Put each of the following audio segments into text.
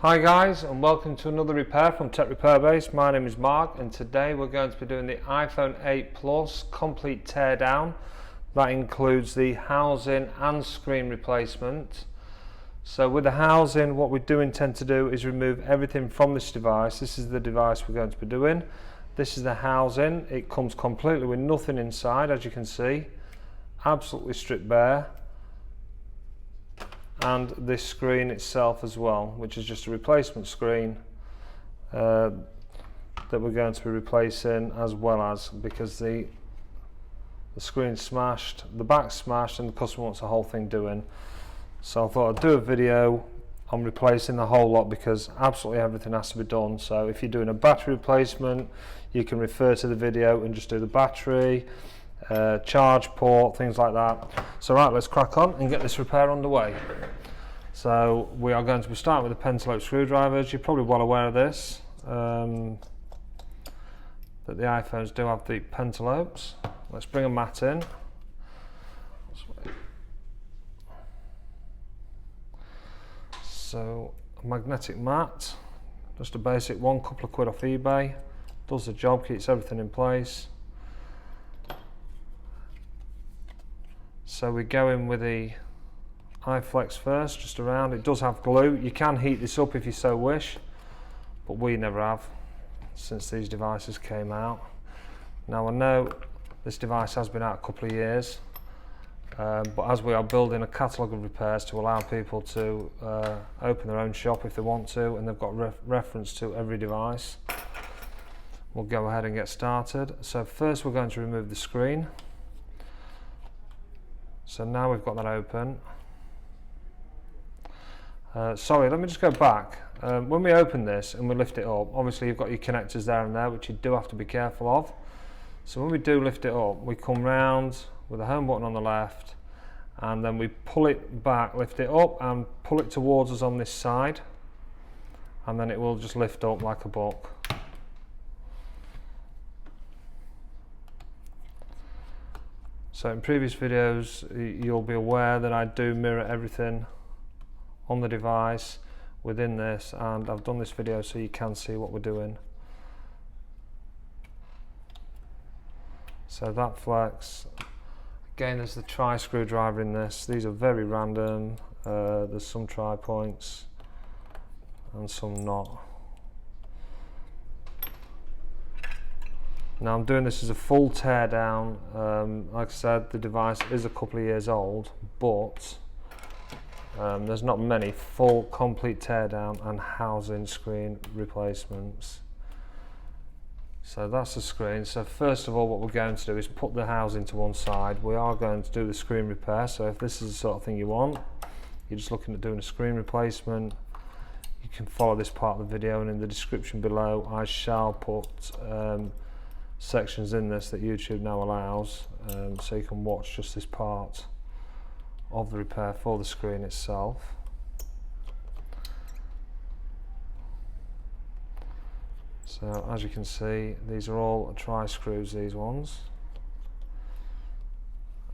Hi guys, and welcome to another repair from Tech Repair Base. My name is Mark, and today we're going to be doing the iPhone 8 Plus complete teardown. That includes the housing and screen replacement. So with the housing, what we do intend to do is remove everything from this device. This is the device we're going to be doing. This is the housing. It comes completely with nothing inside, as you can see. Absolutely stripped bare. And this screen itself as well, which is just a replacement screen that we're going to be replacing, as well as because the screen's smashed, the back's smashed, and the customer wants the whole thing doing. So I thought I'd do a video on replacing the whole lot because absolutely everything has to be done. So if you're doing a battery replacement, you can refer to the video and just do the battery, charge port, things like that. So right, let's crack on and get this repair underway. So we are going to be starting with the pentalobe screwdrivers. You're probably well aware of this, that the iPhones do have the pentalobes. Let's bring a mat in. So a magnetic mat, just a basic one, couple of quid off eBay. Does the job, keeps everything in place. So we go in with the iFlex first, just around. It does have glue. You can heat this up if you so wish, but we never have since these devices came out. Now I know this device has been out a couple of years, but as we are building a catalogue of repairs to allow people to open their own shop if they want to, and they've got reference to every device, we'll go ahead and get started. So first we're going to remove the screen. So now we've got that open. Sorry, let me just go back. When we open this and we lift it up, obviously you've got your connectors there and there, which you do have to be careful of. So when we do lift it up, we come round with the home button on the left, and then we pull it back, lift it up and pull it towards us on this side, and then it will just lift up like a book. So in previous videos you'll be aware that I do mirror everything on the device within this, and I've done this video so you can see what we're doing. So that flex, again there's the tri screwdriver in this. These are very random, there's some tri points and some not. Now I'm doing this as a full tear down. Like I said, the device is a couple of years old, but there's not many full complete tear down and housing screen replacements. So that's the screen. So first of all, what we're going to do is put the housing to one side. We are going to do the screen repair. So if this is the sort of thing you want, you're just looking at doing a screen replacement, you can follow this part of the video, and in the description below I shall put sections in this that YouTube now allows, so you can watch just this part of the repair for the screen itself. So as you can see, these are all tri screws, these ones,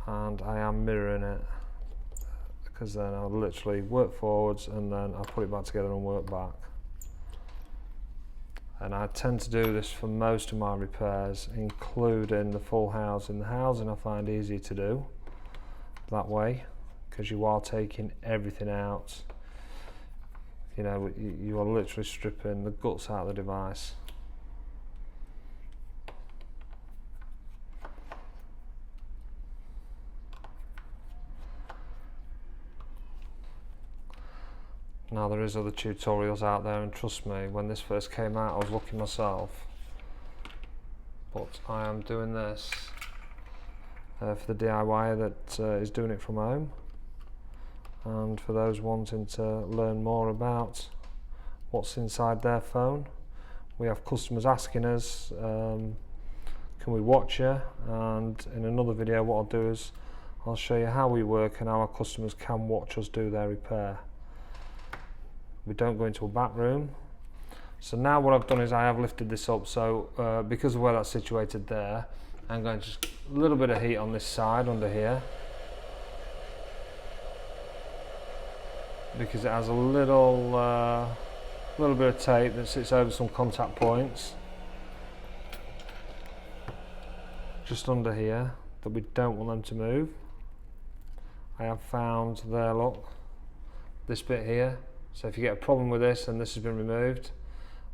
and I am mirroring it because then I'll literally work forwards and then I'll put it back together and work back. And I tend to do this for most of my repairs, including the full housing. The housing I find easy to do that way because you are taking everything out. You know, you are literally stripping the guts out of the device. Now there is other tutorials out there, and trust me, when this first came out I was looking myself, but I am doing this for the DIY that is doing it from home, and for those wanting to learn more about what's inside their phone. We have customers asking us, can we watch you? And in another video what I'll do is I'll show you how we work and how our customers can watch us do their repair. We don't go into a back room. So now what I've done is I have lifted this up, so because of where that's situated there, I'm going to just a little bit of heat on this side under here, because it has a little a little bit of tape that sits over some contact points just under here that we don't want them to move. I have found there, look, this bit here. So if you get a problem with this and this has been removed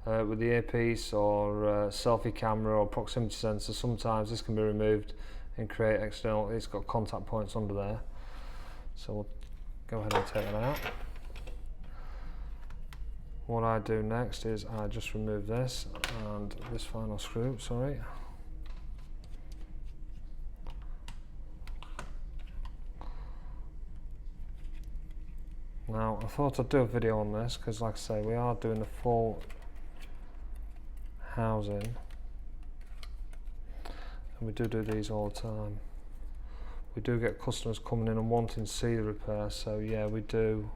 with the earpiece or selfie camera or proximity sensor, sometimes this can be removed and create external, it's got contact points under there. So we'll go ahead and take it out. What I do next is I just remove this and this final screw, sorry. Now I thought I'd do a video on this because, like I say, we are doing the full housing and we do these all the time. We do get customers coming in and wanting to see the repair, so yeah, we do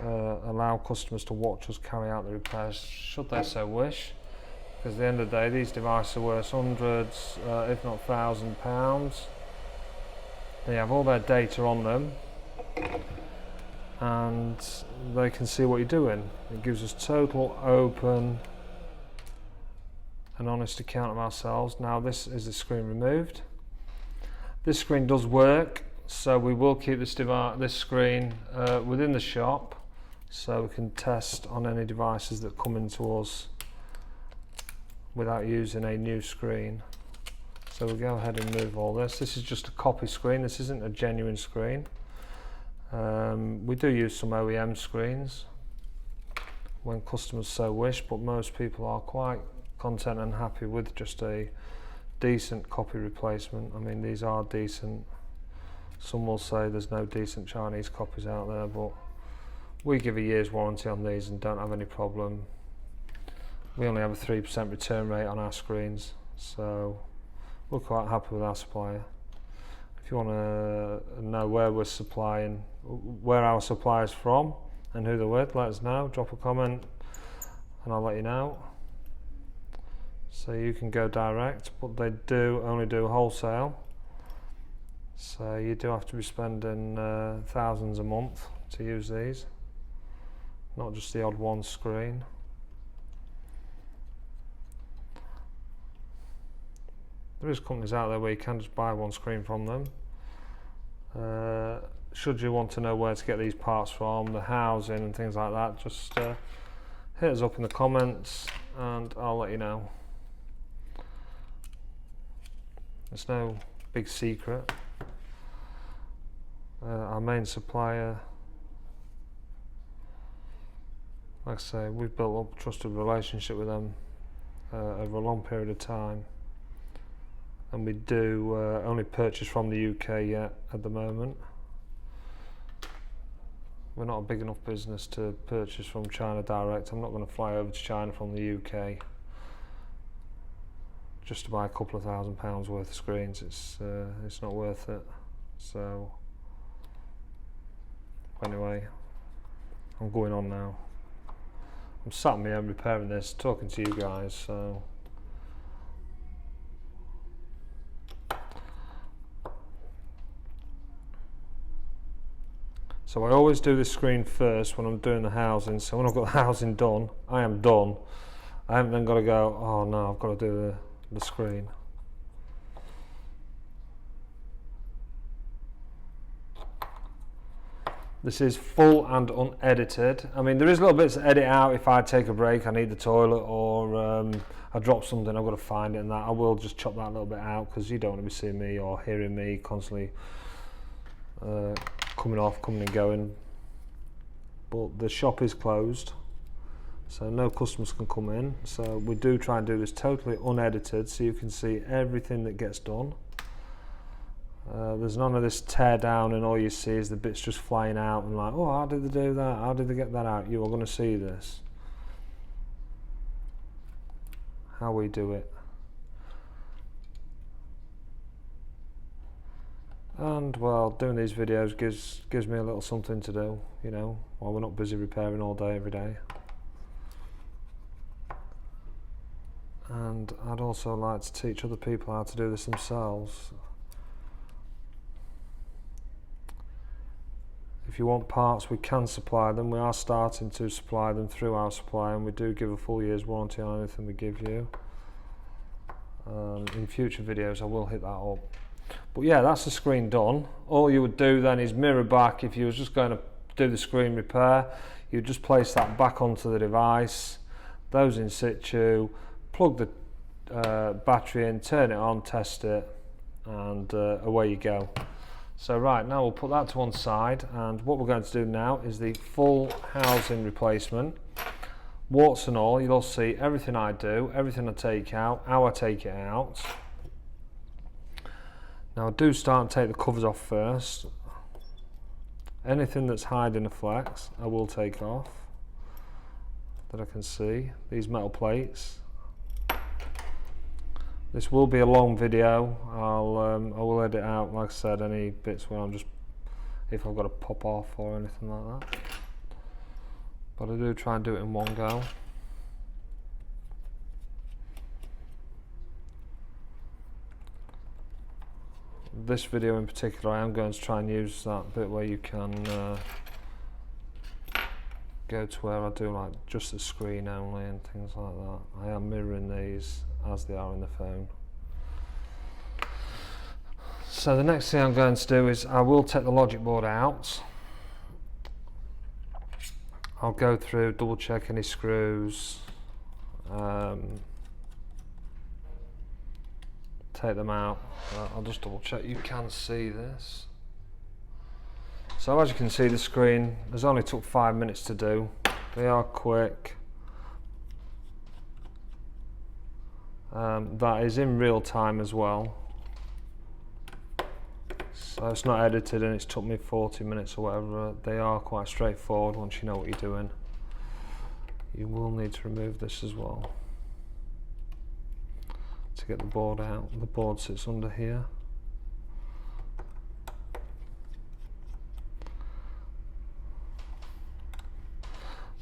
allow customers to watch us carry out the repairs should they so wish, because at the end of the day these devices are worth hundreds if not £1,000. They have all their data on them and they can see what you're doing. It gives us total open and honest account of ourselves. Now this is the screen removed. This screen does work, so we will keep this screen within the shop so we can test on any devices that come into us without using a new screen. So we'll go ahead and move all this. This is just a copy screen, this isn't a genuine screen. We do use some OEM screens when customers so wish, but most people are quite content and happy with just a decent copy replacement. I mean, these are decent. Some will say there's no decent Chinese copies out there, but we give a year's warranty on these and don't have any problem. We only have a 3% return rate on our screens, so we're quite happy with our supplier. If you want to know where we're supplying, where our supplier's from and who they're with, let us know, drop a comment and I'll let you know. So you can go direct, but they do only do wholesale, so you do have to be spending thousands a month to use these, not just the odd one screen. There is companies out there where you can just buy one screen from them. Should you want to know where to get these parts from, the housing and things like that, just hit us up in the comments and I'll let you know. It's no big secret. Our main supplier, like I say, we've built up a trusted relationship with them over a long period of time, and we do only purchase from the UK yet at the moment. We're not a big enough business to purchase from China direct. I'm not going to fly over to China from the UK just to buy a couple of £1,000 worth of screens. It's not worth it. So anyway, I'm going on now. I'm sat in my home repairing this, talking to you guys, so I always do this screen first when I'm doing the housing, so when I've got the housing done, I am done. I haven't then got to go, oh no, I've got to do the screen. This is full and unedited. I mean, there is little bits to edit out if I take a break, I need the toilet, or I drop something, I've got to find it and that. I will just chop that little bit out because you don't want to be seeing me or hearing me constantly coming and going. But the shop is closed, so no customers can come in. So we do try and do this totally unedited so you can see everything that gets done. There's none of this tear down and all you see is the bits just flying out and like, oh, how did they do that? How did they get that out? You are going to see this. How we do it. And well, doing these videos gives me a little something to do, you know, while we're not busy repairing all day every day. And I'd also like to teach other people how to do this themselves. If you want parts, we can supply them. We are starting to supply them through our supplier, and we do give a full year's warranty on anything we give you. In future videos I will hit that up. But yeah, that's the screen done. All you would do then is mirror back. If you was just going to do the screen repair, you just place that back onto the device, those in situ, plug the battery in, turn it on, test it, and away you go. So right, now we'll put that to one side, and what we're going to do now is the full housing replacement. Warts and all, you'll see everything I do, everything I take out, how I take it out. Now I do start and take the covers off first. Anything that's hiding the flex I will take off that I can see. These metal plates. This will be a long video. I will edit out, like I said, any bits where I'm just, if I've got to pop off or anything like that. But I do try and do it in one go. This video in particular, I am going to try and use that bit where you can go to where I do like just the screen only and things like that. I am mirroring these as they are in the phone. So the next thing I'm going to do is I will take the logic board out. I'll go through, double check any screws, take them out. I'll just double check you can see this. So as you can see, the screen, there's only took 5 minutes to do. They are quick. That is in real time as well. So it's not edited and it's took me 40 minutes or whatever. They are quite straightforward once you know what you're doing. You will need to remove this as well to get the board out. The board sits under here.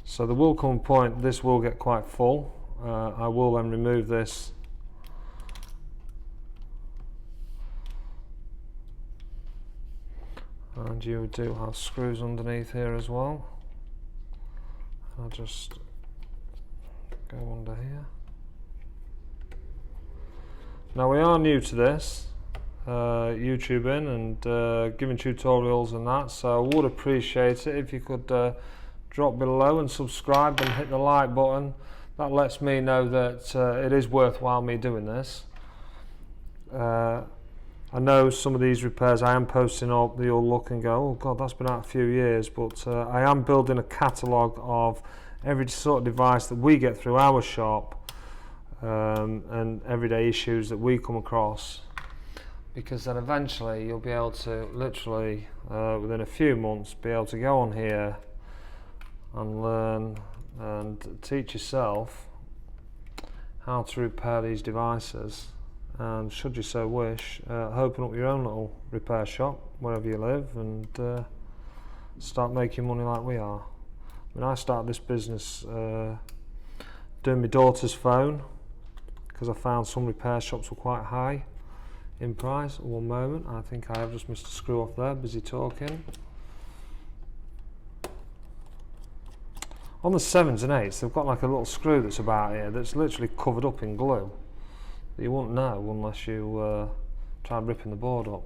So there will come a point this will get quite full. I will then remove this and you do have screws underneath here as well. I'll just go under here. Now we are new to this, YouTubing and giving tutorials and that, so I would appreciate it if you could drop below and subscribe and hit the like button. That lets me know that it is worthwhile me doing this. I know some of these repairs I am posting up, you'll look and go, oh god, that's been out a few years, but I am building a catalogue of every sort of device that we get through our shop, and everyday issues that we come across, because then eventually you'll be able to literally within a few months be able to go on here and learn and teach yourself how to repair these devices, and should you so wish, open up your own little repair shop wherever you live and start making money like we are. I mean, I started this business doing my daughter's phone because I found some repair shops were quite high in price. One moment, I think I have just missed a screw off there, busy talking. On the 7s and 8s, they've got like a little screw that's about here that's literally covered up in glue that you won't know unless you try ripping the board up.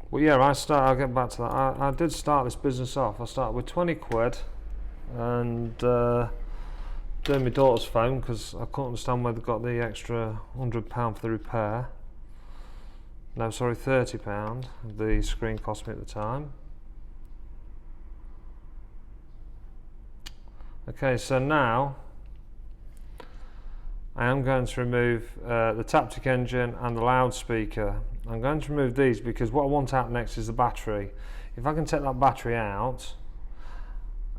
But yeah, I'll get back to that. I did start this business off. I started with 20 quid and doing my daughter's phone because I couldn't understand where they got the extra £100 for the repair. No, sorry, £30 the screen cost me at the time. Okay, so now I am going to remove the Taptic engine and the loudspeaker. I'm going to remove these because what I want out next is the battery. If I can take that battery out,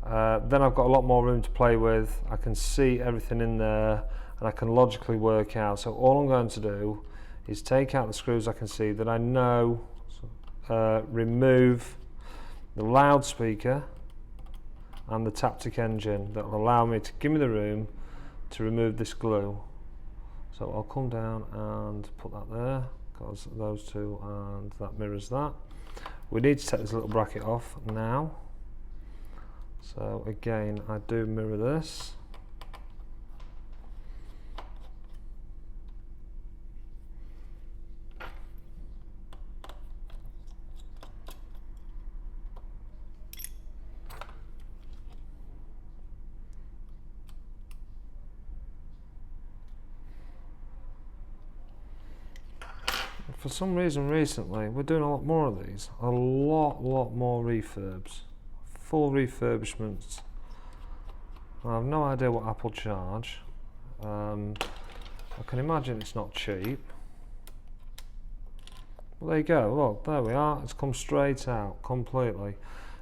then I've got a lot more room to play with. I can see everything in there and I can logically work out. So all I'm going to do is take out the screws I can see that I know, remove the loudspeaker and the Taptic engine. That will allow me to give me the room to remove this glue. So I'll come down and put that there because those two, and that mirrors that. We need to take this little bracket off now. So again, I do mirror this. For some reason recently, we're doing a lot more of these. A lot more refurbs. Full refurbishments. I have no idea what Apple charge. I can imagine it's not cheap. Well, there you go, look, there we are. It's come straight out completely.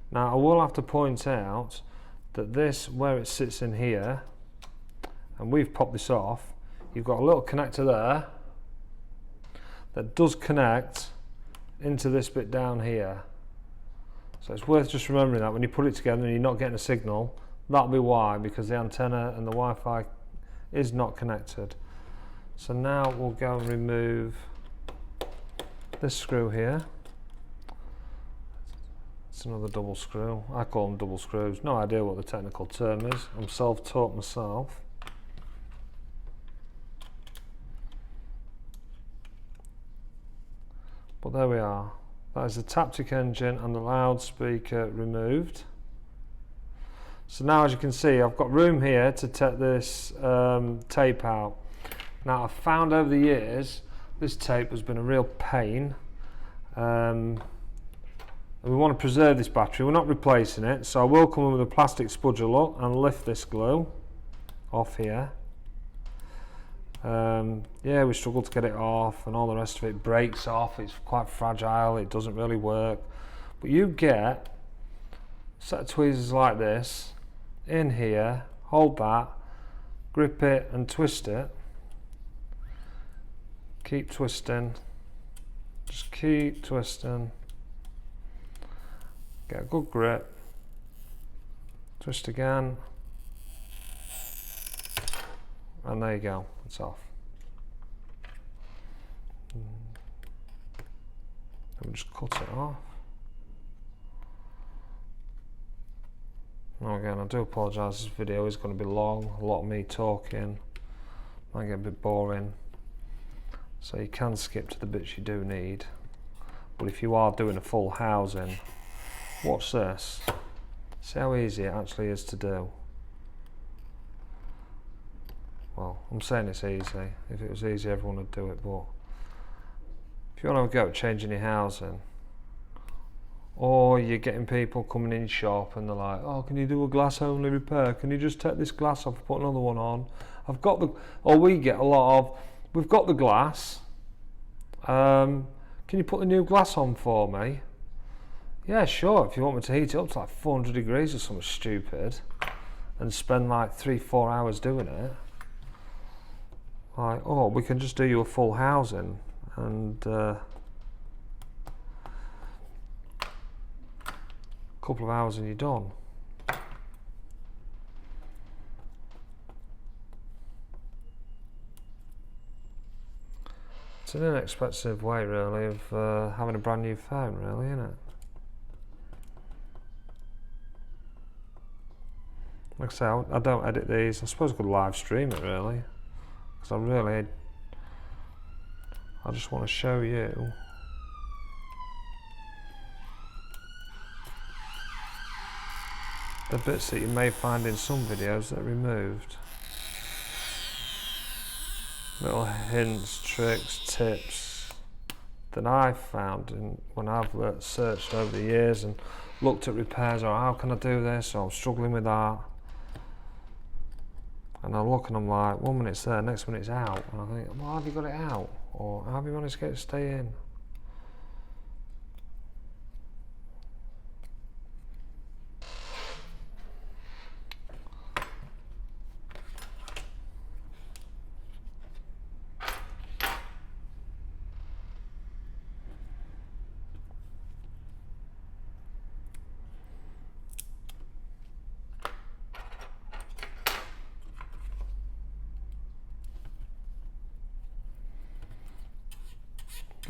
Now I will have to point out that this, where it sits in here, and we've popped this off, you've got a little connector there that does connect into this bit down here. So it's worth just remembering that when you put it together and you're not getting a signal, that'll be why, because the antenna and the Wi-Fi is not connected. So now we'll go and remove this screw here. It's another double screw. I call them double screws. No idea what the technical term is. I'm self-taught myself. But there we are. That is the Taptic engine and the loudspeaker removed. So now, as you can see, I've got room here to take this tape out. Now, I've found over the years this tape has been a real pain. And we want to preserve this battery. We're not replacing it, so I will come in with a plastic spudger and lift this glue off here. Yeah, we struggle to get it off and all the rest of it. Breaks off, it's quite fragile, it doesn't really work. But you get a set of tweezers like this in here, hold that, grip it and twist it. Keep twisting, just keep twisting. Get a good grip, twist again, and there you go, it's off. And we just cut it off. Now again, I do apologise, this video is going to be long, a lot of me talking, might get a bit boring, so you can skip to the bits you do need. But if you are doing a full housing, watch this, see how easy it actually is to do. Well, I'm saying it's easy. If it was easy, everyone would do it, but if you want to have a go at changing your housing, or you're getting people coming in your shop and they're like, oh, can you do a glass only repair? Can you just take this glass off and put another one on? I've got the, or we get a lot of, we've got the glass, can you put the new glass on for me? Yeah, sure, if you want me to heat it up to like 400 degrees or something stupid and spend like 3-4 hours doing it. Like, oh, we can just do you a full housing and a couple of hours and you're done. It's an inexpensive way really of having a brand new phone really, isn't it? Like I say, I don't edit these. I suppose I could live stream it really, because I just want to show you the bits that you may find in some videos that are removed. Little hints, tricks, tips that I've found when I've searched over the years and looked at repairs, or how can I do this, or I'm struggling with that. And I look and I'm like, 1 minute it's there, next minute it's out. And I think, well, how have you got it out? Or how have you managed to get it to stay in?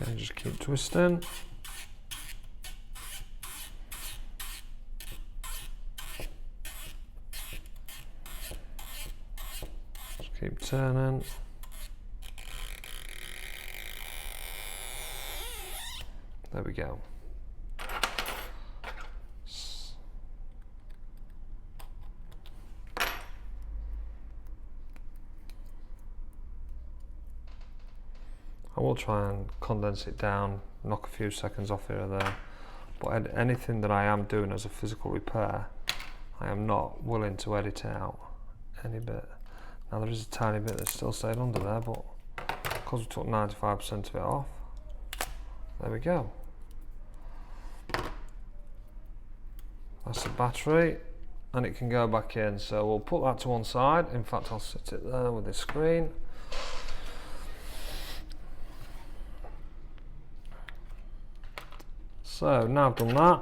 Okay, just keep twisting. Keep turning. There we go. I will try and condense it down, knock a few seconds off here or there, but anything that I am doing as a physical repair, I am not willing to edit out any bit. Now there is a tiny bit that still stayed under there, but because we took 95% of it off, there we go. That's the battery, and it can go back in, so we'll put that to one side. In fact, I'll sit it there with the screen. So now I've done that,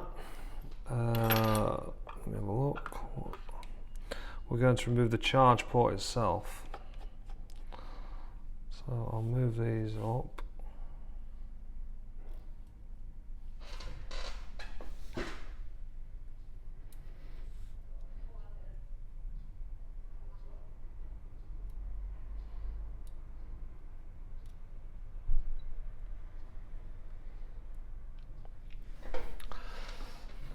let me have a look. We're going to remove the charge port itself. So I'll move these up.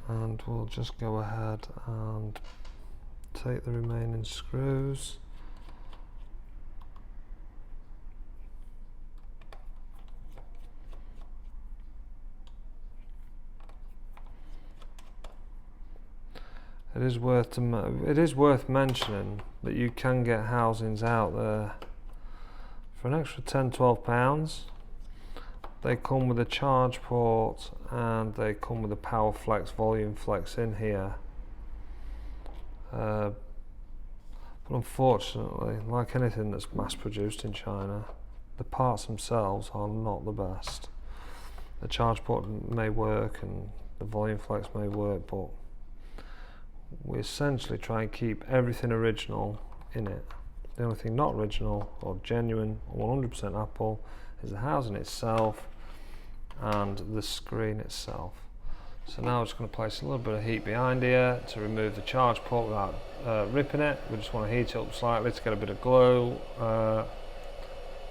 And we'll just go ahead and take the remaining screws. It is worth mentioning that you can get housings out there for an extra £10–12. They come with a charge port and they come with a power flex, volume flex in here. But unfortunately, like anything that's mass produced in China, the parts themselves are not the best. The charge port may work and the volume flex may work, but we essentially try and keep everything original in it. The only thing not original or genuine or 100% Apple is the housing itself and the screen itself. So now I'm just going to place a little bit of heat behind here to remove the charge port without ripping it. We just want to heat it up slightly to get a bit of glue,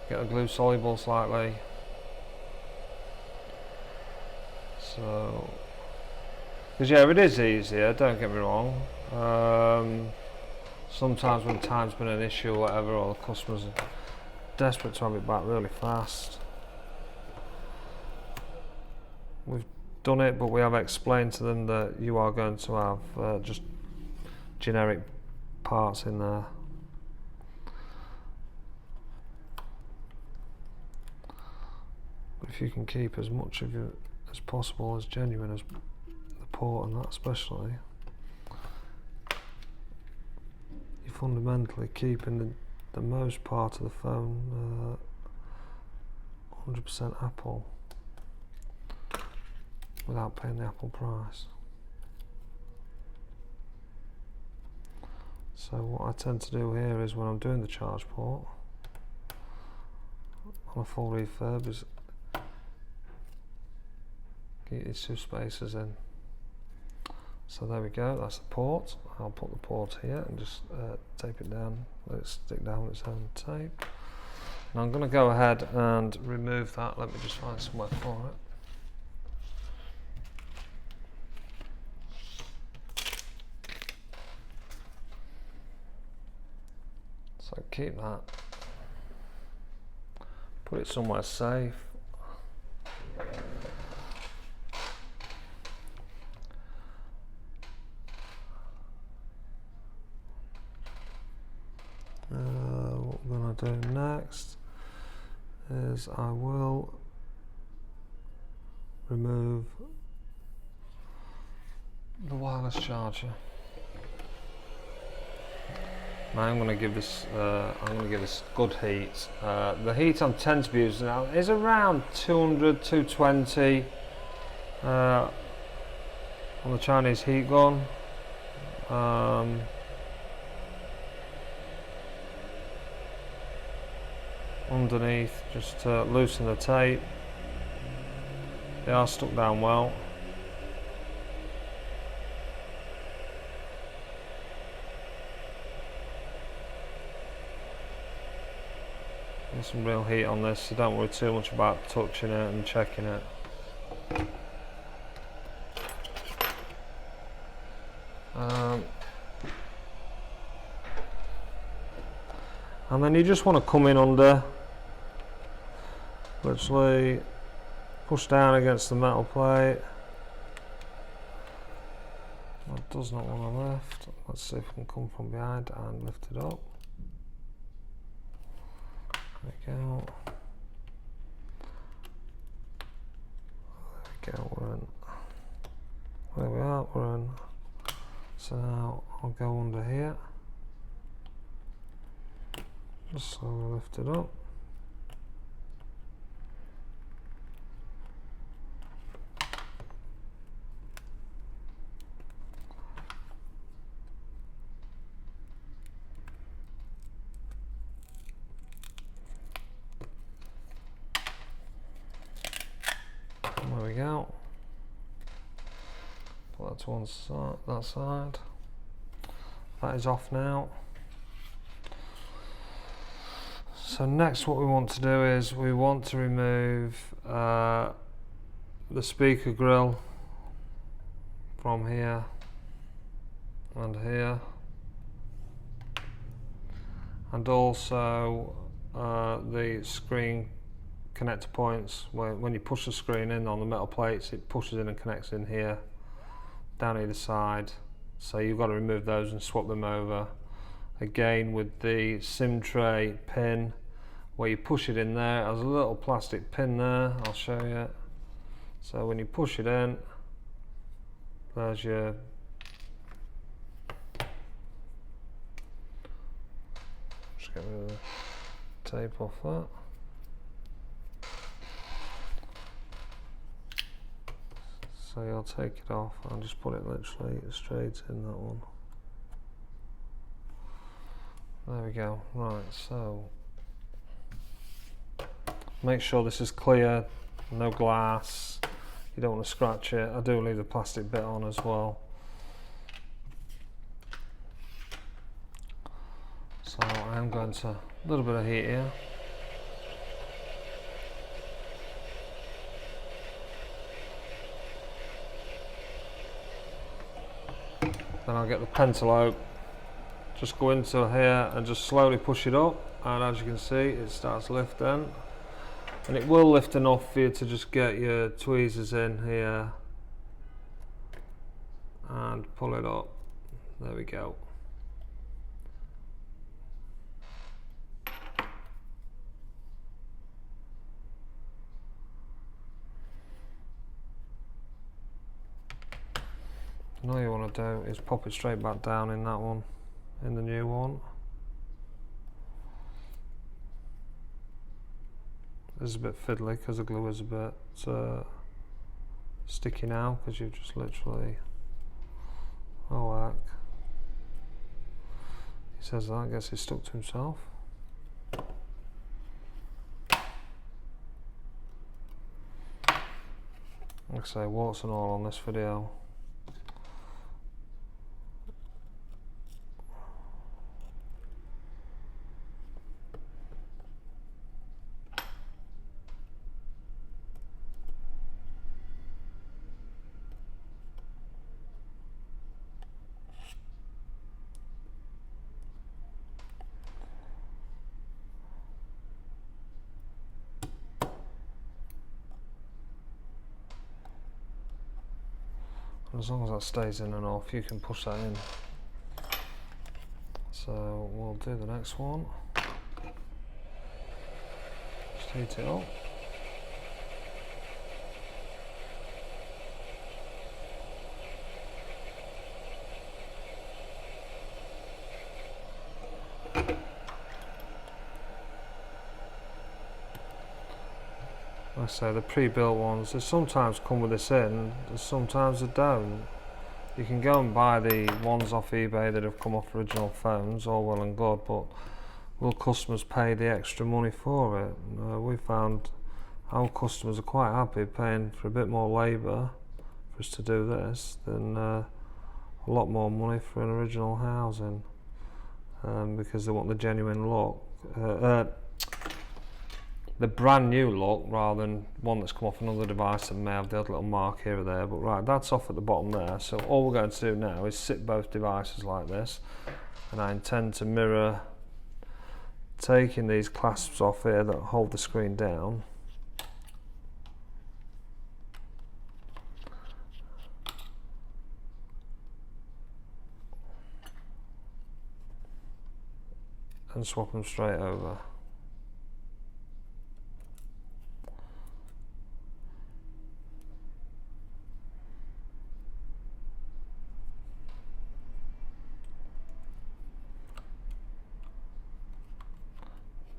get the glue soluble slightly. So, because yeah, it is easier, don't get me wrong. Sometimes when time's been an issue or whatever, or the customers are desperate to have it back really fast, we've done it, but we have explained to them that you are going to have just generic parts in there. But if you can keep as much of it as possible as genuine as the port and that especially, you're fundamentally keeping the most part of the phone 100% Apple without paying the Apple price. So what I tend to do here is when I'm doing the charge port on a full refurb is get these two spaces in. So there we go, that's the port. I'll put the port here and just tape it down, let it stick down with its own tape. And I'm going to go ahead and remove that. Let me just find somewhere for it. So keep that, put it somewhere safe. What we're going to do next is I will remove the wireless charger. Now I'm going to give this good heat. The heat I tend to be using now is around 200, 220 on the Chinese heat gun. Underneath, just to loosen the tape. They are stuck down well. There's some real heat on this, so don't worry too much about touching it and checking it. And then you just want to come in under, literally push down against the metal plate. That does not want to lift. Let's see if we can come from behind and lift it up. There we go. There we go, we're in. There we are, we're in. So now I'll go under here. Just slowly lift it up. There we go. Put that to one side, that side. That is off now. So next what we want to do is we want to remove the speaker grill from here and here, and also the screen connector points where when you push the screen in on the metal plates, it pushes in and connects in here down either side, so you've got to remove those and swap them over. Again, with the SIM tray pin, where you push it in there, there's a little plastic pin there, I'll show you. So when you push it in, there's your just get rid of the tape off that. So you'll take it off and just put it literally straight in that one. There we go. Right, so make sure this is clear, no glass, you don't want to scratch it. I do leave the plastic bit on as well. So I'm going to, a little bit of heat here. Then I'll get the pentalobe, just go into here and just slowly push it up, and as you can see it starts lifting, and it will lift enough for you to just get your tweezers in here and pull it up. There we go. Now all you want to do is pop it straight back down in that one, in the new one. This is a bit fiddly because the glue is a bit sticky now, because you've just literally, oh heck. He says that, I guess he's stuck to himself. Like I say, warts and all on this video. As long as that stays in and off, you can push that in. So we'll do the next one. Just heat it up. Like I say, the pre-built ones, they sometimes come with this in, sometimes they don't. You can go and buy the ones off eBay that have come off original phones, all well and good, but will customers pay the extra money for it? We found our customers are quite happy paying for a bit more labour for us to do this than a lot more money for an original housing, because they want the genuine look. the brand new look rather than one that's come off another device that may have the odd little mark here or there. But right, that's off at the bottom there. So all we're going to do now is sit both devices like this, and I intend to mirror taking these clasps off here that hold the screen down. And swap them straight over.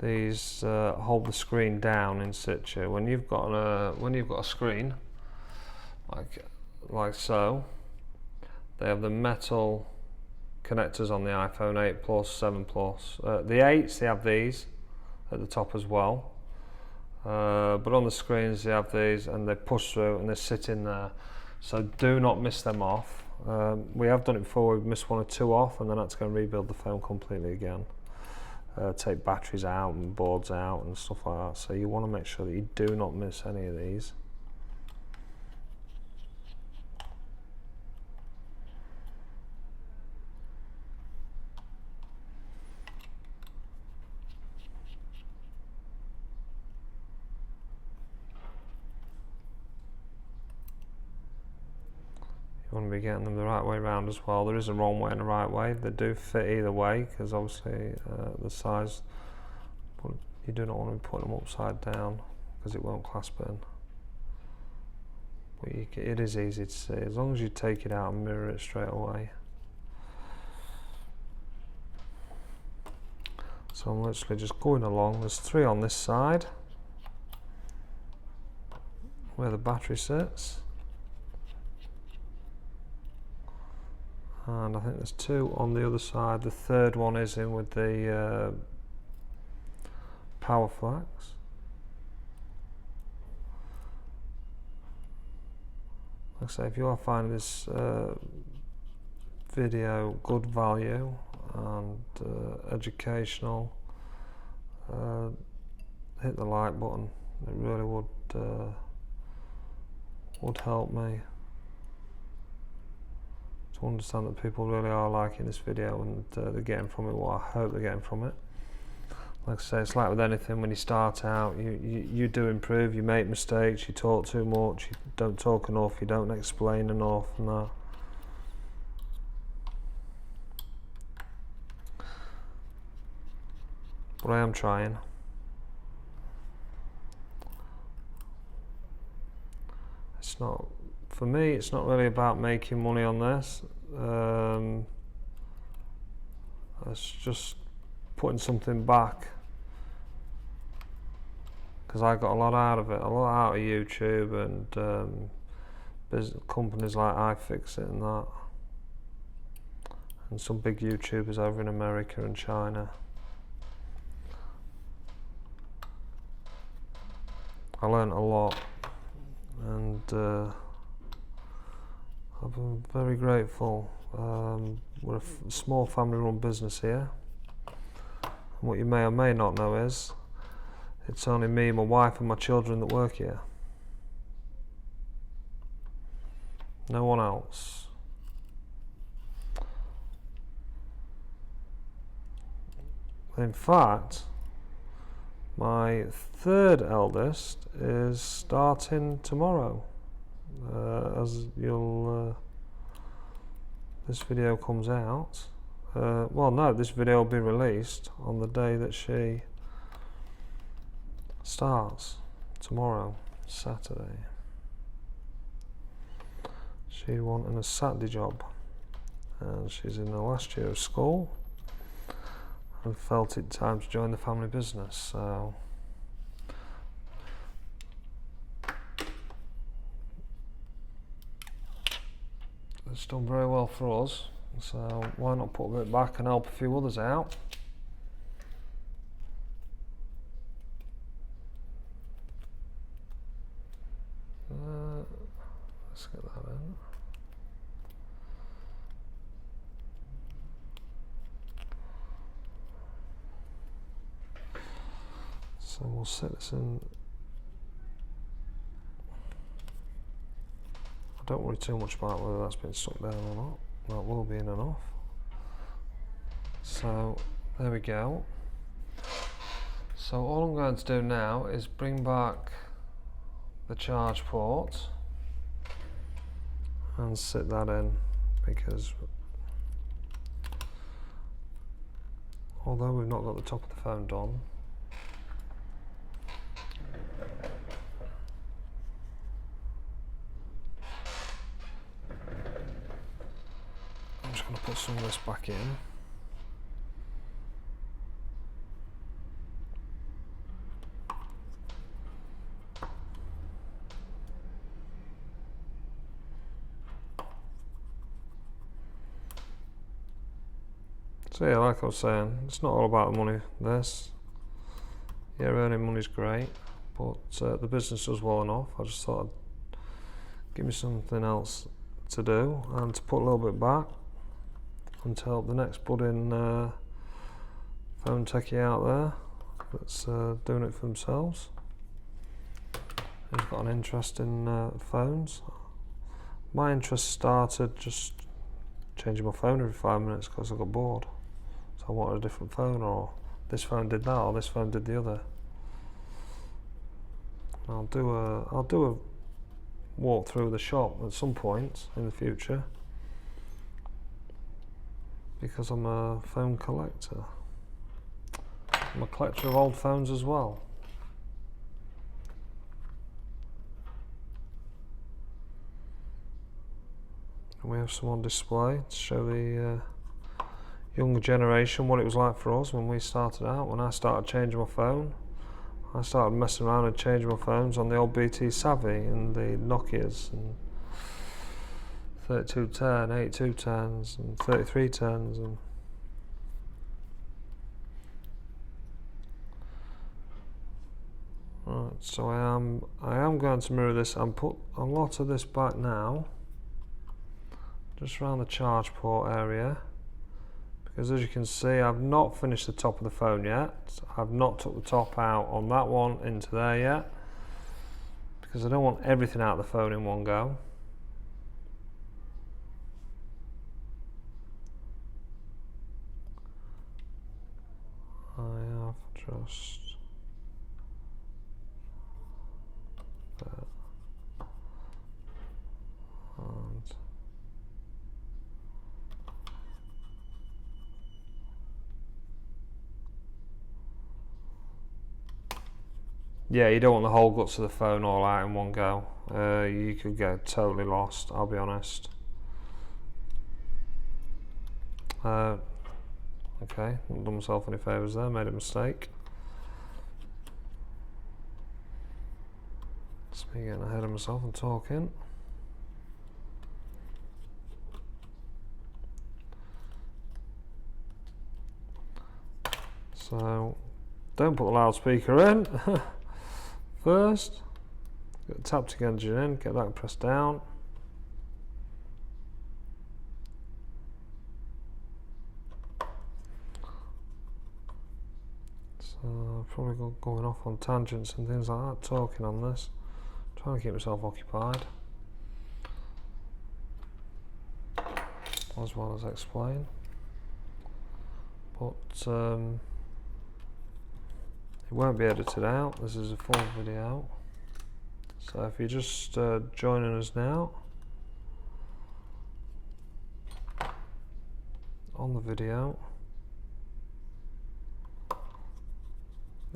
These hold the screen down in situ. When you've got a screen like so, they have the metal connectors on the iPhone 8 Plus, 7 Plus. The 8s, they have these at the top as well, but on the screens they have these, and they push through and they sit in there. So do not miss them off. We have done it before. We've missed one or two off, and then that's going to rebuild the phone completely again. Take batteries out and boards out and stuff like that. So you want to make sure that you do not miss any of these. You want to be getting them the right way around as well. There is a wrong way and a right way. They do fit either way, because obviously the size, but you do not want to be putting them upside down because it won't clasp in. But it is easy to see as long as you take it out and mirror it straight away. So I'm literally just going along. There's 3 on this side where the battery sits. And I think there's 2 on the other side. The third one is in with the power flex. Like I say, if you are finding this video good value and educational, hit the like button. It really would help me to understand that people really are liking this video, and they're getting from it what I hope they're getting from it. Like I say, it's like with anything. When you start out, you do improve, you make mistakes, you talk too much, you don't talk enough, you don't explain enough, and that. But I am trying. It's not, for me, it's not really about making money on this. It's just putting something back, because I got a lot out of it, a lot out of YouTube and companies like iFixit and that, and some big YouTubers over in America and China. I learned a lot, and I'm very grateful. We're a small family-run business here, and what you may or may not know is it's only me, my wife and my children that work here. No one else. In fact, my third eldest is starting tomorrow. As this video comes out, well, no, this video will be released on the day that she starts, tomorrow, Saturday. She's wanting a Saturday job, and she's in the last year of school and felt it time to join the family business. So it's done very well for us, so why not put a bit back and help a few others out. Let's get that in. So we'll set this in. I don't worry too much about whether that's been stuck down or not. That will be in and off. So there we go. So all I'm going to do now is bring back the charge port and sit that in, because although we've not got the top of the phone done, I'm just going to put some of this back in. So yeah, like I was saying, it's not all about the money. Yeah, earning money's great, but the business does well enough. I just thought I'd give me something else to do and to put a little bit back and to help the next budding phone techie out there that's doing it for themselves. Who's got an interest in phones. My interest started just changing my phone every 5 minutes because I got bored. So I wanted a different phone, or this phone did that, or this phone did the other. I'll do a walk through the shop at some point in the future, because I'm a phone collector. I'm a collector of old phones as well. And we have some on display to show the younger generation what it was like for us when we started out. When I started changing my phone, I started messing around and changing my phones on the old BT Savvy and the Nokias and 3210, 8210s and 3310s and right, so I am going to mirror this and put a lot of this back now, just around the charge port area. Because as you can see, I've not finished the top of the phone yet. I've not took the top out on that one into there yet, because I don't want everything out of the phone in one go. I have just that. And yeah, you don't want the whole guts of the phone all out in one go. You could get totally lost, I'll be honest. Okay, not done myself any favours there, made a mistake. It's me getting ahead of myself and talking. So, don't put the loudspeaker in. First, get the taptic engine in, get that pressed down. So probably going off on tangents and things like that, talking on this, trying to keep myself occupied, as well as explain. But it won't be edited out, this is a full video. So if you're just joining us now on the video,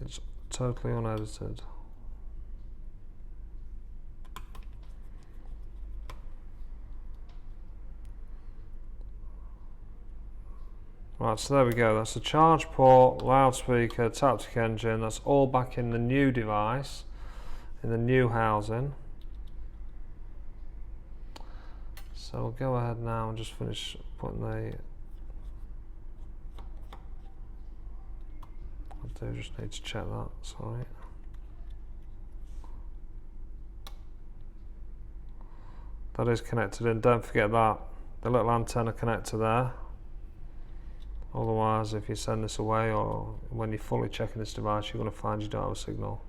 it's totally unedited. Right, so there we go, that's the charge port, loudspeaker, taptic engine, that's all back in the new device, in the new housing. So we'll go ahead now and just finish putting the, I do just need to check that, sorry. That is connected in, don't forget that, the little antenna connector there Otherwise, if you send this away or when you're fully checking this device, you're going to find you don't have a signal.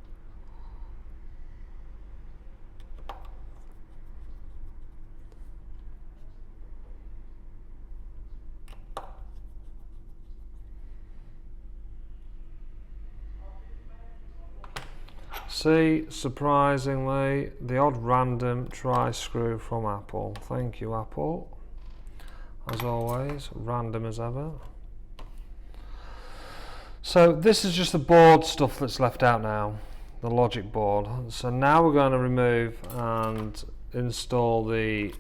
See, surprisingly, the odd random tri-screw from Apple. Thank you, Apple. As always, random as ever. So this is just the board stuff that's left out now, the logic board. So now we're going to remove and install the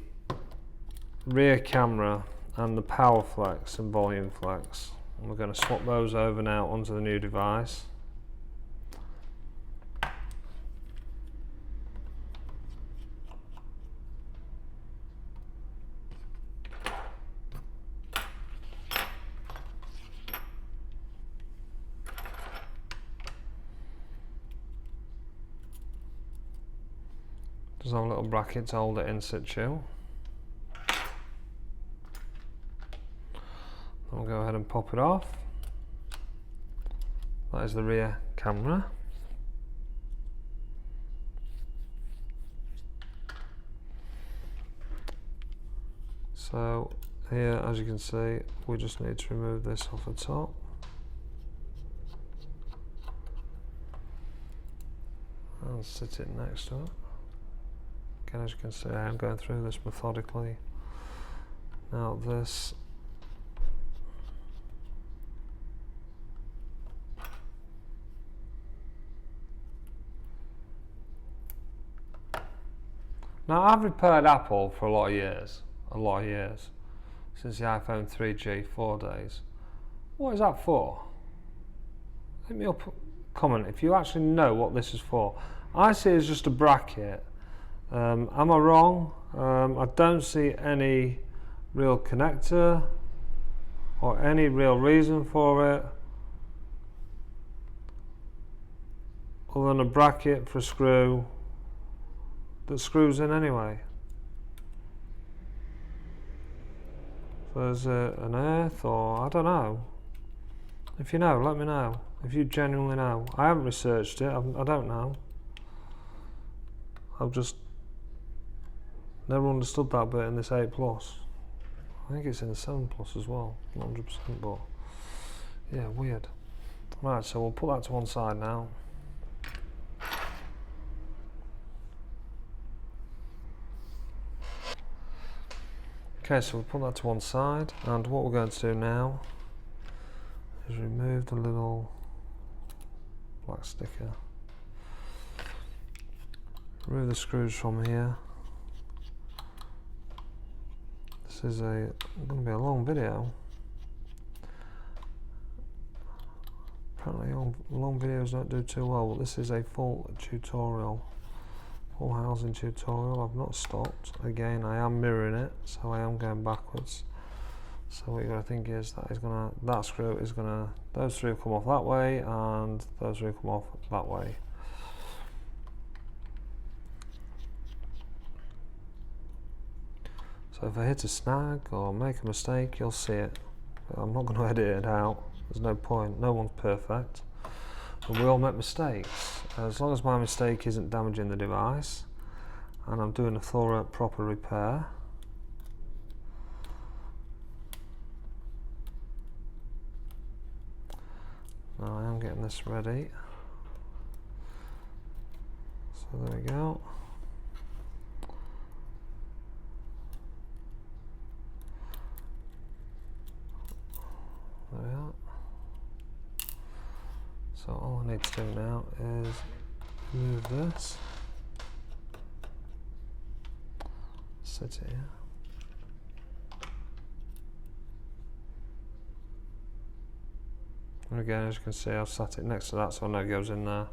rear camera and the power flex and volume flex. And we're going to swap those over now onto the new device. There's a little bracket to hold it in situ. I'll go ahead and pop it off. That is the rear camera. So here, as you can see, we just need to remove this off the top. And sit it next to it. Again, as you can see, I am going through this methodically. Now this Now I've repaired Apple for a lot of years, since the iPhone 3G, 4 days. What is that for? Hit me up, comment if you actually know what this is for. I see it as just a bracket. Am I wrong? I don't see any real connector or any real reason for it other than a bracket for a screw that screws in anyway. So is it an earth or I don't know. If you know, let me know. If you genuinely know. I haven't researched it, I don't know. I've just never understood that bit in this 8 Plus. I think it's in the 7 Plus as well, not 100%, but yeah, weird. Right, so we'll put that to one side now. Okay, so we'll put that to one side, and what we're going to do now is remove the little black sticker. Remove the screws from here. This is going to be a long video. Apparently long videos don't do too well, but this is a full tutorial. Full housing tutorial. I've not stopped. Again, I am mirroring it, so I am going backwards. So what you've got to think is that screw is gonna, those three come off that way, and those three come off that way. So if I hit a snag or make a mistake, you'll see it. But I'm not going to edit it out. There's no point. No one's perfect. And we all make mistakes. As long as my mistake isn't damaging the device and I'm doing a thorough, proper repair. Now I am getting this ready. So there we go. There we are. So all I need to do now is move this, sit it here. And again, as you can see, I've sat it next to that so I know it goes in there,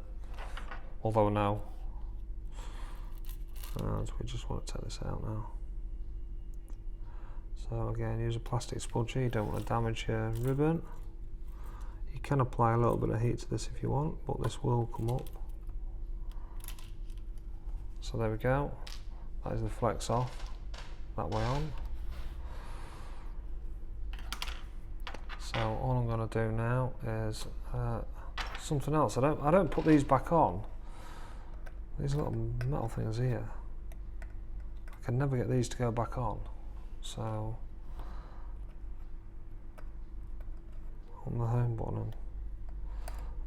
although no. And we just want to take this out now. So again, use a plastic spudgy, you don't want to damage your ribbon. You can apply a little bit of heat to this if you want, but this will come up. So there we go. That is the flex off, that way on. So all I'm going to do now is something else. I don't put these back on. These little metal things here, I can never get these to go back on. So on the home button,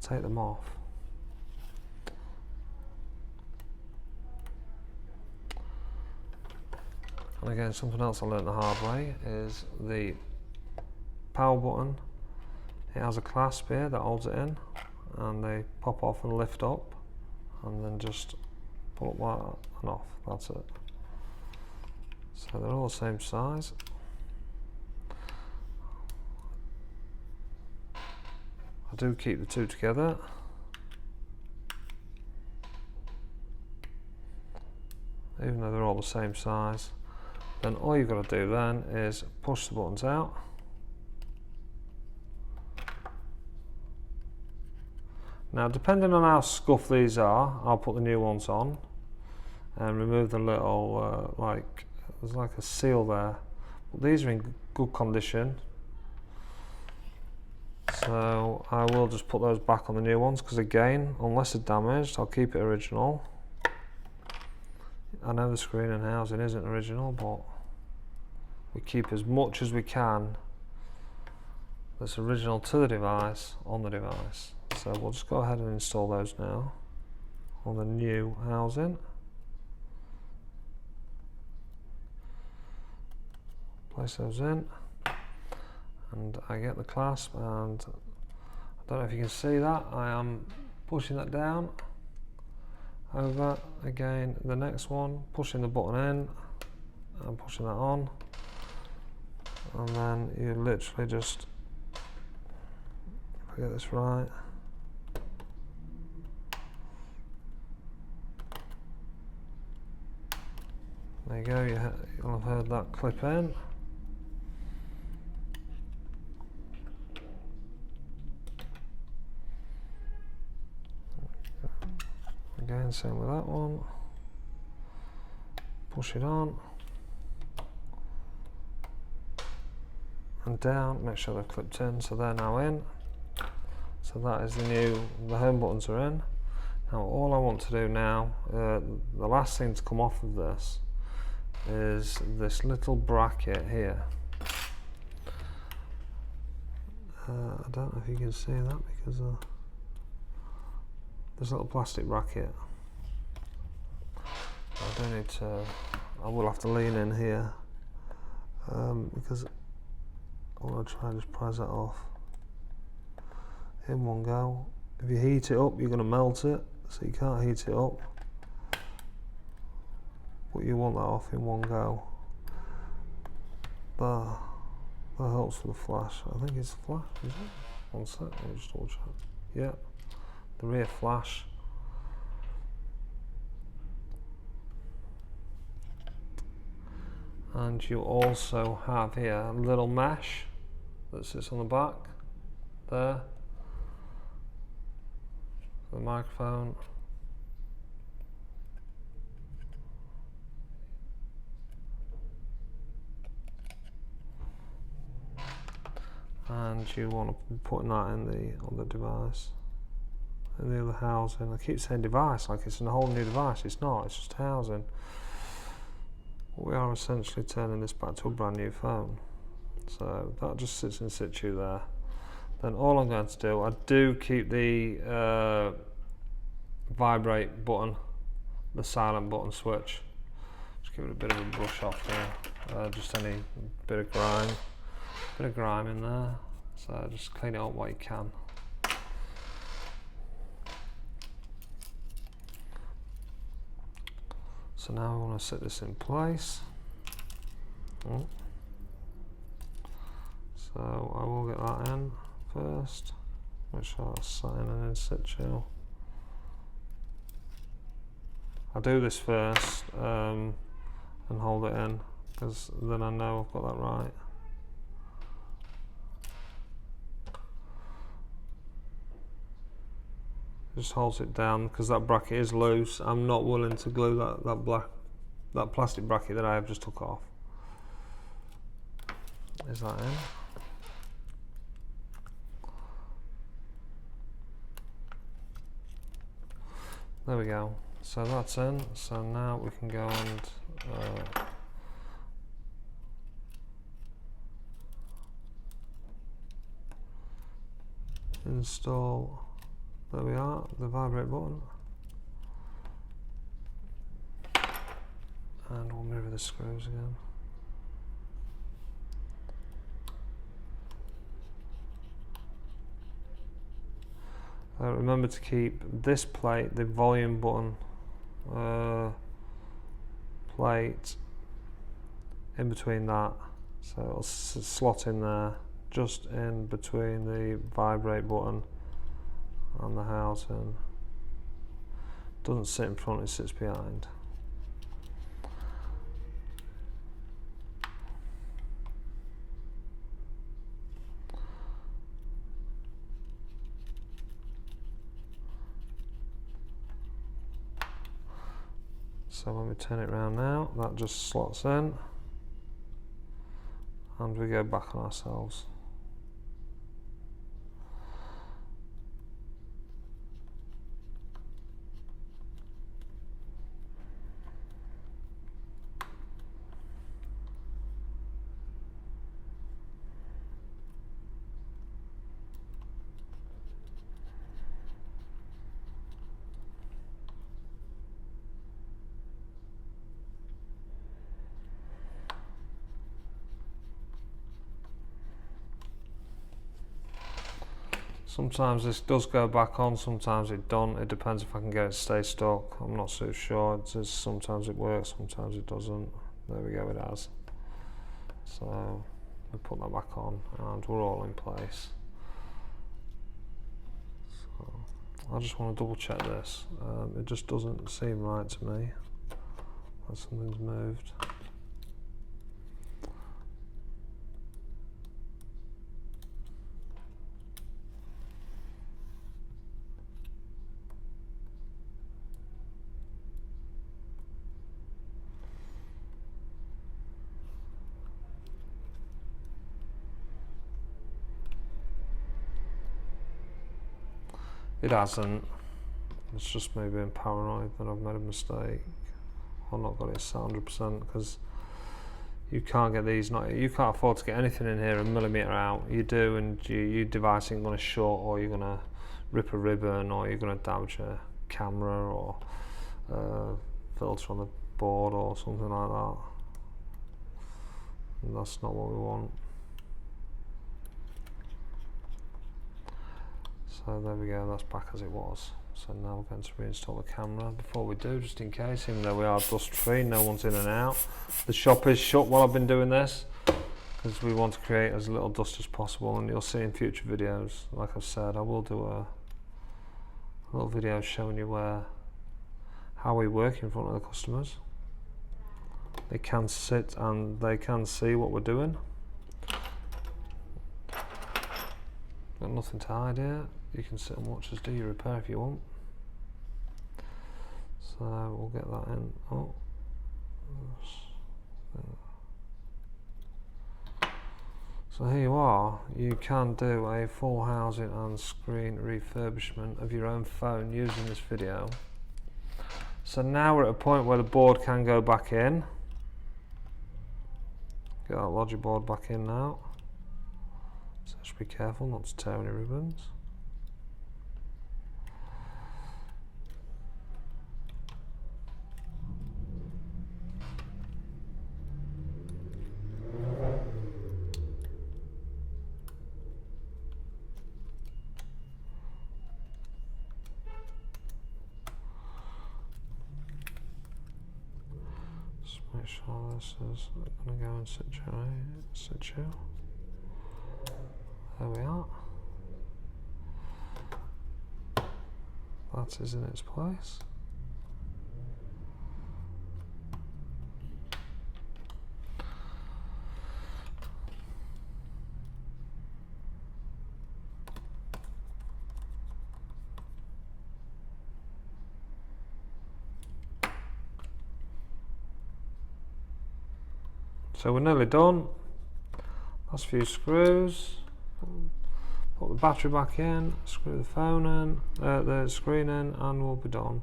take them off. And again, something else I learned the hard way is the power button. It has a clasp here that holds it in, and they pop off and lift up, and then just pull up like that and off. That's it. So they're all the same size. I do keep the two together. Even though they're all the same size. Then all you've got to do then is push the buttons out. Now, depending on how scuffed these are, I'll put the new ones on and remove the little, there's like a seal there. But these are in good condition. So I will just put those back on the new ones, because again, unless they're damaged, I'll keep it original. I know the screen and housing isn't original, but we keep as much as we can that's original to the device on the device. So we'll just go ahead and install those now on the new housing. Place those in, and I get the clasp, and I don't know if you can see that, I am pushing that down over. Again, the next one, pushing the button in and pushing that on, and then you literally just, if I get this right, there you go, you'll have heard that clip in. Again, same with that one. Push it on and down, make sure they're clipped in, so they're now in. So that is the home buttons are in. Now all I want to do now, the last thing to come off of this is this little bracket here. I don't know if you can see that because this little plastic bracket. I do need to, I will have to lean in here because I want to try and just prise that off in one go. If you heat it up, you're going to melt it, so you can't heat it up, but you want that off in one go. That helps for the flash. I think it's flash, is it? One sec, let me just double check. Yeah, the rear flash. And you also have here a little mesh that sits on the back there for the microphone. And you want to be putting that on the device. And the other housing, I keep saying device like it's a whole new device. It's not, it's just housing. We are essentially turning this back to a brand new phone. So that just sits in situ there. Then all I'm going to do, I do keep the vibrate button, the silent button switch. Just give it a bit of a brush off there. Just any bit of grime in there. So just clean it up what you can. So now I want to set this in place. So I will get that in first. Make sure that's set in situ. I'll do this first and hold it in, because then I know I've got that right. Just holds it down because that bracket is loose. I'm not willing to glue that plastic bracket that I have just took off. Is that in? There we go. So that's in. So now we can go and install. There we are, the vibrate button. And we'll mirror the screws again. Remember to keep this plate, the volume button plate, in between that, so it'll slot in there, just in between the vibrate button and the housing. Doesn't sit in front, it sits behind. So when we turn it around now, that just slots in and we go back on ourselves. Sometimes this does go back on, sometimes it don't. It depends if I can get it to stay stuck. I'm not so sure. Sometimes it works, sometimes it doesn't. There we go, it has. So we put that back on and we're all in place. So I just want to double check this. It just doesn't seem right to me that something's moved. It hasn't. It's just me being paranoid that I've made a mistake. I've not got it set 100% because you can't get these. You can't afford to get anything in here a millimetre out. You do, and your device isn't going to short, or you're going to rip a ribbon, or you're going to damage a camera or filter on the board or something like that. And that's not what we want. So there we go, that's back as it was. So now we're going to reinstall the camera. Before we do, just in case, even though we are dust free, no one's in and out. The shop is shut while I've been doing this, because we want to create as little dust as possible, and you'll see in future videos, like I've said, I will do a little video showing you how we work in front of the customers. They can sit and they can see what we're doing. Got nothing to hide here. You can sit and watch us do your repair if you want. So we'll get that in. Oh, so here you are. You can do a full housing and screen refurbishment of your own phone using this video. So now we're at a point where the board can go back in. Get that logic board back in now. So just be careful not to tear any ribbons. Just make sure this is going to go in situ. There we are. That is in its place. So we're nearly done. Last few screws. Put the battery back in, screw the phone in, the screen in, and we'll be done.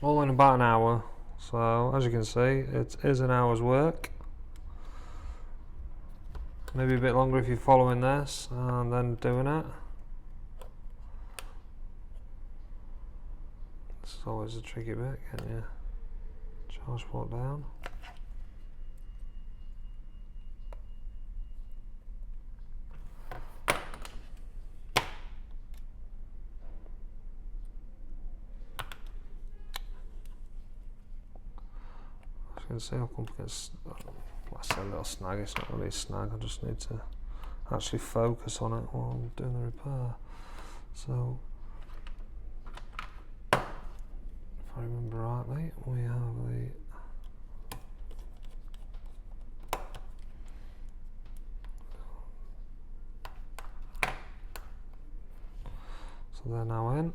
all in about an hour. So as you can see, it is an hour's work. Maybe a bit longer if you're following this and then doing it. This is always a tricky bit, can't you? Charge port down. As you can see, I'll come against, I say a little snag, it's not really a snag, I just need to actually focus on it while I'm doing the repair. So, if I remember rightly, we have the so they're now in.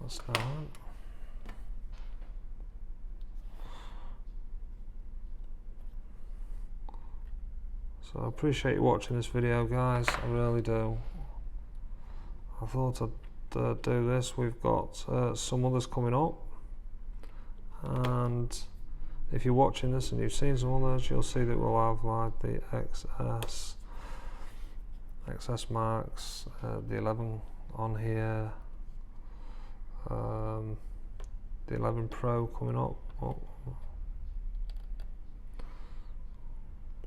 That's now in. So I appreciate you watching this video, guys, I really do. I thought I'd do this. We've got some others coming up, and if you're watching this and you've seen some others, you'll see that we'll have like the XS Max, the 11 on here, the 11 Pro coming up.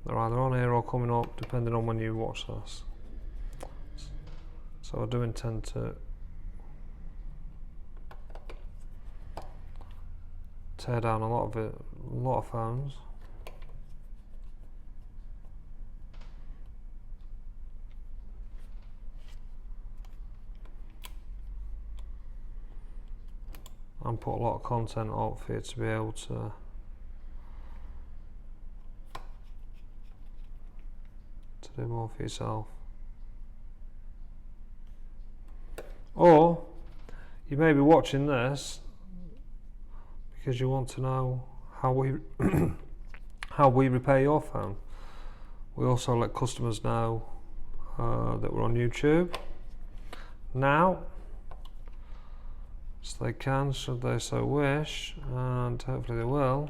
They're either on here or coming up, depending on when you watch this. So I do intend to tear down a lot of phones. And put a lot of content up for you to be able to do more for yourself. Or you may be watching this because you want to know how we how we repair your phone. We also let customers know that we're on YouTube now, so they can, should they so wish, and hopefully they will,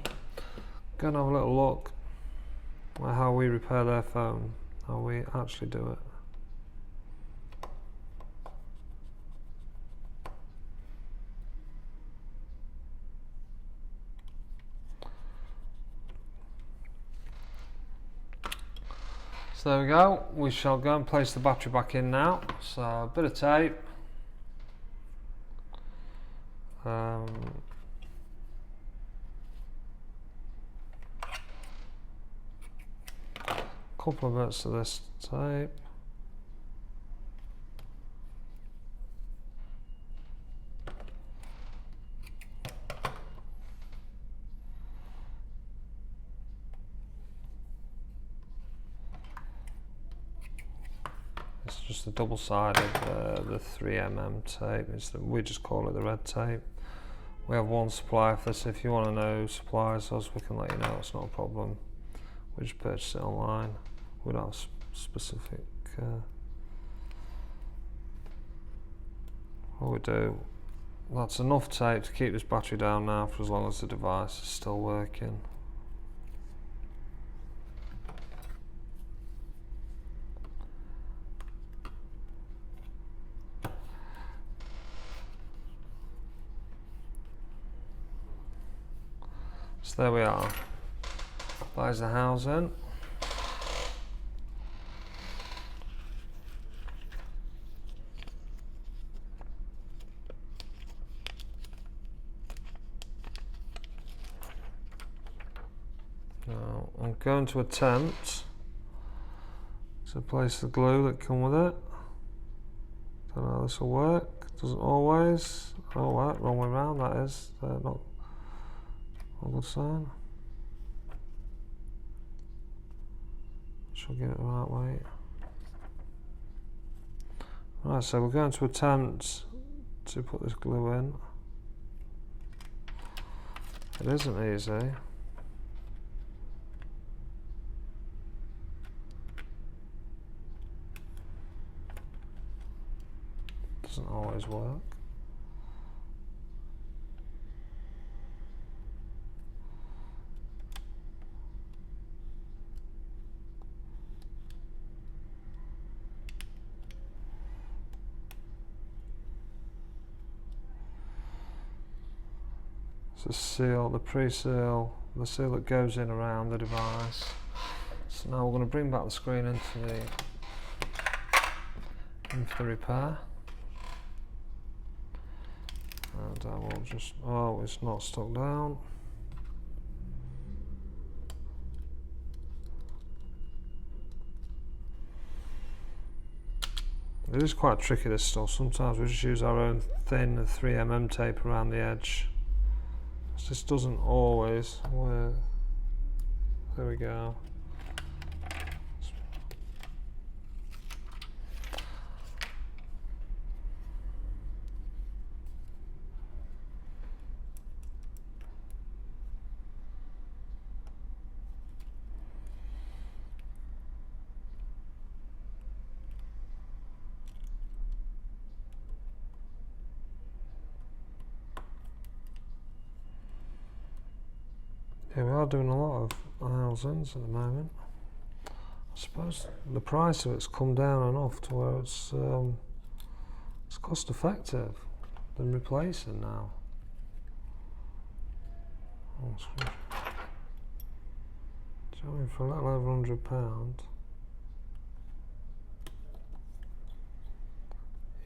go and have a little look at how we repair their phone, how we actually do it. So there we go, we shall go and place the battery back in now. So a bit of tape, couple of bits of this tape, it's just the double-sided, the 3mm tape. We just call it the red tape. We have one supplier for this. If you want to know who supplies us, we can let you know, it's not a problem. We just purchase it online. We don't have specific what we do. That's enough tape to keep this battery down now for as long as the device is still working. So there we are. There's the housing. Now I'm going to attempt to place the glue that come with it. Don't know how this will work. Doesn't always. Oh, right, wrong way around. That is not a good sign. Shall get it the right way. Right, so we're going to attempt to put this glue in. It isn't easy. doesn't always work. It's a seal, the pre-seal, the seal that goes in around the device. So now we're going to bring back the screen in for the repair. And I will just, oh, it's not stuck down. It is quite tricky, this stuff. Sometimes we just use our own thin 3mm tape around the edge. This doesn't always work. There we go. Yeah, we are doing a lot of thousands at the moment. I suppose the price of it's come down enough to where it's cost effective than replacing now. Oh, do you know, for a little over £100,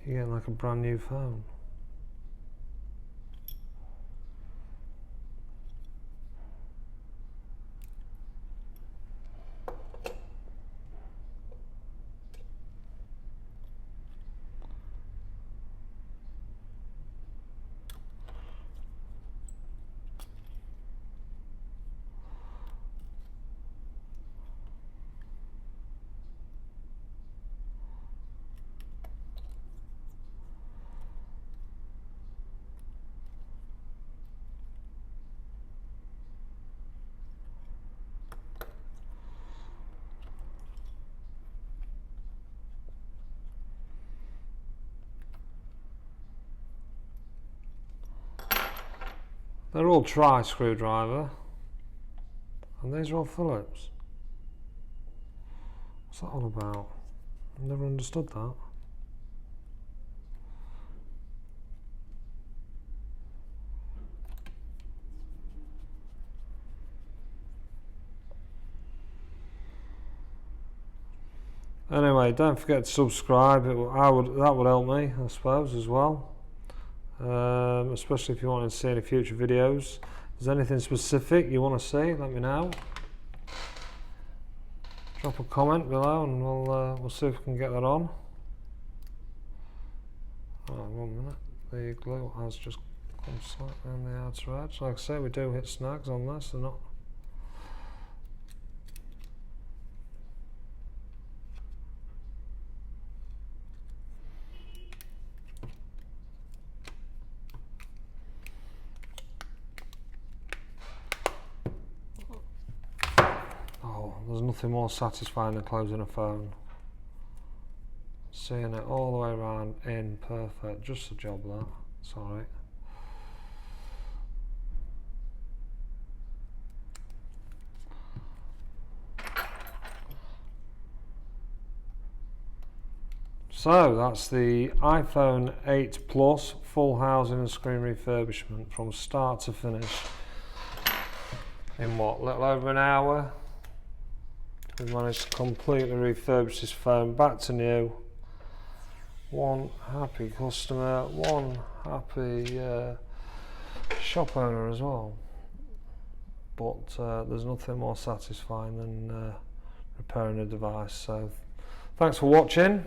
you're getting like a brand new phone. They're all tri-screwdriver, and these are all Phillips. What's that all about? I've never understood that. Anyway, don't forget to subscribe. That would help me, I suppose, as well. Especially if you want to see any future videos. If there's anything specific you want to see, let me know. Drop a comment below and we'll see if we can get that on. Oh, 1 minute. The glue has just come slightly on the outer edge. Like I say, we do hit snags on this. They're not. There's nothing more satisfying than closing a phone. Seeing it all the way around in perfect, just a job that, it's alright. So that's the iPhone 8 Plus full housing and screen refurbishment from start to finish in what, a little over an hour. We managed to completely refurbish this phone back to new. One happy customer, one happy shop owner as well. But there's nothing more satisfying than repairing a device. So thanks for watching.